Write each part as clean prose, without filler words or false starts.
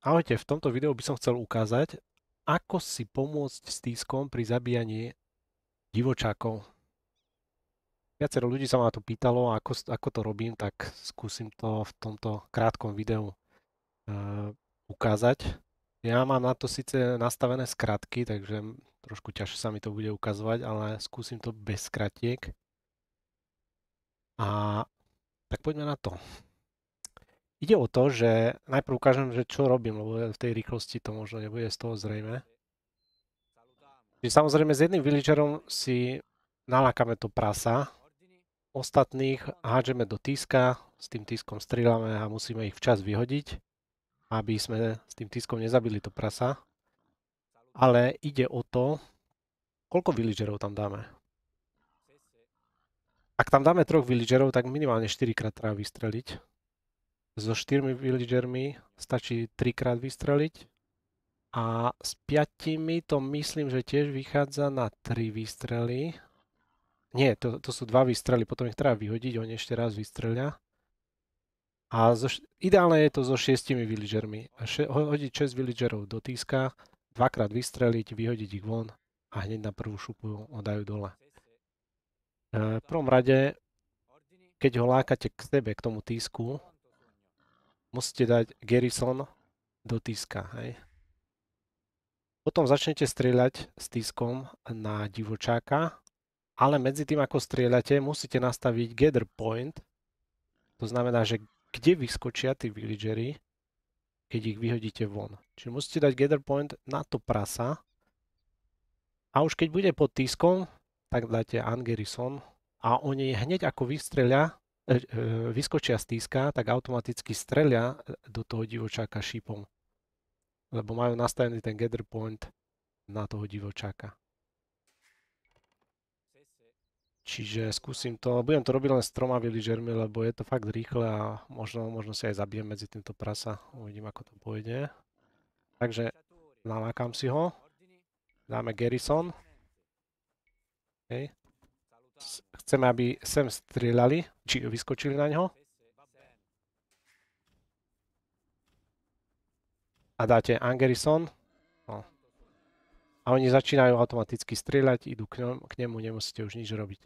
Ahojte, v tomto videu by som chcel ukázať, ako si pomôcť s tískom pri zabíjaní divočákov. Viacero ľudí sa ma to pýtalo, ako to robím, tak skúsim to v tomto krátkom videu ukázať. Ja mám na to síce nastavené skratky, takže trošku ťažšie sa mi to bude ukazovať, ale skúsim to bez skratiek. A tak poďme na to. Ide o to, že najprv ukážem, že čo robím, lebo v tej rýchlosti to možno nebude z toho zrejme. Čiže samozrejme s jedným villagerom si nalákame to prasa, ostatných hádžeme do tíska, s tým tískom strieľame a musíme ich včas vyhodiť, aby sme s tým tískom nezabili to prasa. Ale ide o to, koľko villagerov tam dáme. Ak tam dáme 3 villagerov, tak minimálne 4 krát treba vystreliť. So 4 villagermi stačí 3 krát vystreliť. A s 5 to myslím, že tiež vychádza na 3 výstrely. Nie, to sú 2 výstrely, potom ich treba vyhodiť, oni ešte raz vystrelia. A ideálne je to so 6 villagermi. Hodiť 6 villagerov do tíska, 2-krát vystreliť, vyhodiť ich von a hneď na prvú šupu ho dajú dole. V prvom rade, keď ho lákate k sebe, k tomu tísku, musíte dať garrison do tíska. Hej. Potom začnete strieľať s tískom na divočáka, ale medzi tým, ako strieľate, musíte nastaviť gather point. To znamená, že kde vyskočia tí villagery, keď ich vyhodíte von. Čiže musíte dať gather point na to prasa a už keď bude pod tískom, tak dáte ungarrison a oni hneď ako vyskočia z tíska, tak automaticky strelia do toho divočáka šípom. Lebo majú nastavený ten gather point na toho divočáka. Čiže skúsim to, budem to robiť len s 3 villagermi, lebo je to fakt rýchle a možno si aj zabijem medzi týmto prasa. Uvidím, ako to pôjde. Takže nalákam si ho. Dáme garrison. Okay. Chceme, aby sem strieľali, či vyskočili na ňo. A dáte ungarrison. No. A oni začínajú automaticky strieľať, idú k nemu, nemusíte už nič robiť.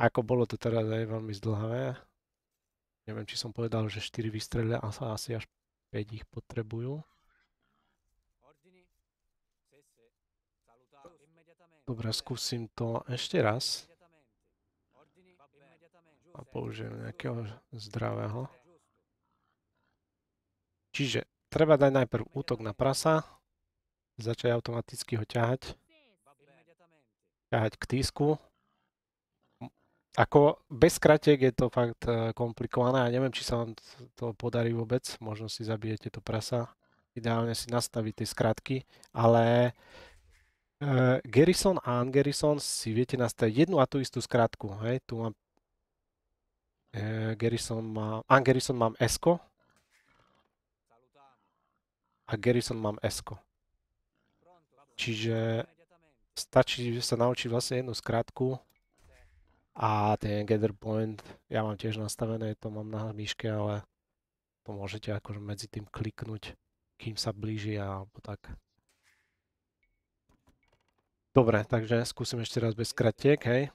A ako bolo to teraz aj veľmi zdlhavé. Neviem, či som povedal, že 4 vystrelia a asi až 5 ich potrebujú. Dobre, skúsim to ešte raz. A použijem nejakého zdravého. Čiže treba dať najprv útok na prasa. Začať automaticky ho ťahať. Ťahať k tísku. Ako bez kratiek je to fakt komplikované a neviem, či sa vám to podarí vôbec. Možno si zabijete to prasa. Ideálne si nastaviť tie skratky, ale garrison a ungarrison si viete nastaviť jednu a tú istú skratku. Hej? Tu mám ungarrison mám S-ko a garrison mám S-ko. Čiže stačí, že sa naučiť vlastne jednu skratku a ten gather point, ja mám tiež nastavené, to mám na myške, ale to môžete akože medzi tým kliknúť, kým sa blíži alebo tak. Dobre, takže skúsim ešte raz bez skratiek, hej.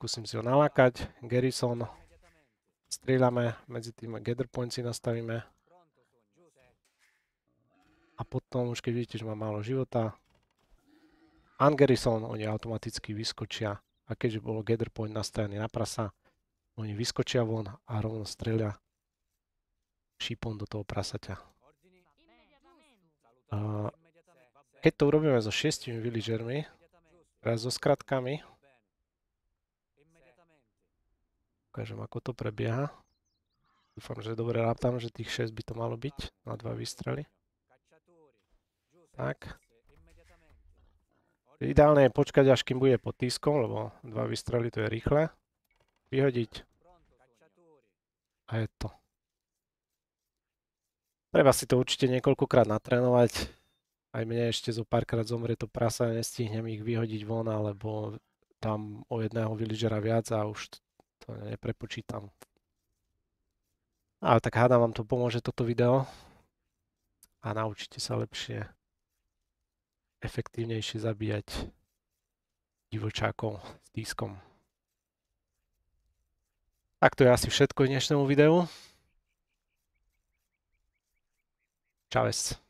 Skúsim si ho nalákať, garrison, strieľame, medzi tým gather point si nastavíme. A potom už keď vidíte, že má málo života, ungarrison, oni automaticky vyskočia. A keďže bolo gather point nastavený na prasa, oni vyskočia von a rovno strelia šípom do toho prasaťa. Keď to urobíme so 6 villagermi, teraz so skratkami, ukážem, ako to prebieha. Dúfam, že dobre rátam, že tých 6 by to malo byť na 2 výstrely. Tak. Ideálne je počkať, až kým bude pod tískom, lebo 2 výstrely to je rýchle. Vyhodiť. A je to. Treba si to určite niekoľkokrát natrénovať. Aj mne ešte zo párkrát zomrie to prasa, nestihnem ich vyhodiť von, alebo tam o jedného villagera viac a už to neprepočítam. Ale tak hádam, vám to pomôže toto video. a naučíte sa lepšie, efektívnejšie zabíjať divočákov s dískom. Tak to je asi všetko k dnešnému videu. Čaves.